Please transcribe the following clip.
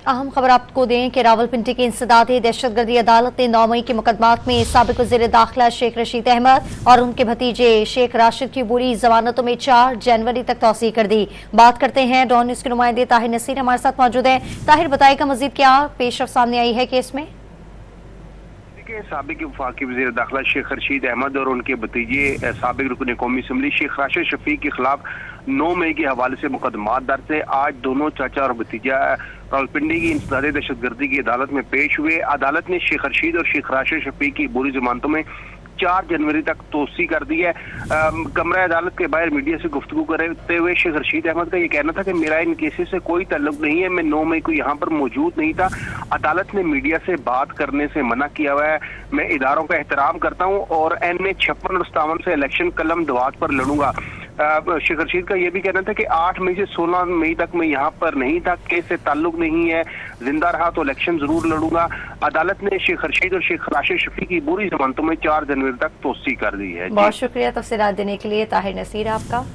अहम खबर आपको दें कि रावलपिंडी की इंसदादी दहशतगर्दी अदालत ने 9 मई के मुकदमात में साबिक वज़ीर दाखिला शेख रशीद अहमद और उनके भतीजे शेख राशिद की बुरी जमानतों में 4 जनवरी तक तौसीह कर दी। बात करते हैं डॉन न्यूज़ के नुमाइंदे ताहिर नसीर हमारे साथ मौजूद है। ताहिर, बताएगा मजीद क्या पेशरफ सामने आई है केस में? साबिक वफाकी वज़ीर दाखिला शेख रशीद अहमद और उनके भतीजे साबिक रुकन कौमी असम्बली शेख राशिद शफीक के खिलाफ 9 मई के हवाले से मुकदमात दर्ज है। आज दोनों चाचा और भतीजा रावलपिंडी की इंसदादी दहशतगर्दी की अदालत में पेश हुए। अदालत ने शेख रशीद और शेख राशिद शफीक की बुरी जमानतों में 4 जनवरी तक तोसी कर दी है। कमरा अदालत के बाहर मीडिया से गुफ्तगू करते हुए शेख रशीद अहमद का ये कहना था कि मेरा इन केसेस से कोई ताल्लुक नहीं है, मैं 9 मई को यहाँ पर मौजूद नहीं था। अदालत ने मीडिया से बात करने से मना किया हुआ है। मैं इदारों का एहतराम करता हूँ और NA 56 और 57 से इलेक्शन कलम दवात पर लड़ूंगा। शेख रशीद का यह भी कहना था कि 8 मई से 16 मई तक मैं यहाँ पर नहीं था, केस से ताल्लुक नहीं है, जिंदा रहा तो इलेक्शन जरूर लड़ूंगा। अदालत ने शेख रशीद और शेख राशिद शफीक की बुरी जमानतों में 4 जनवरी तक तोसी कर दी है। बहुत शुक्रिया तफसीलात देने के लिए ताहिर नसीर आपका।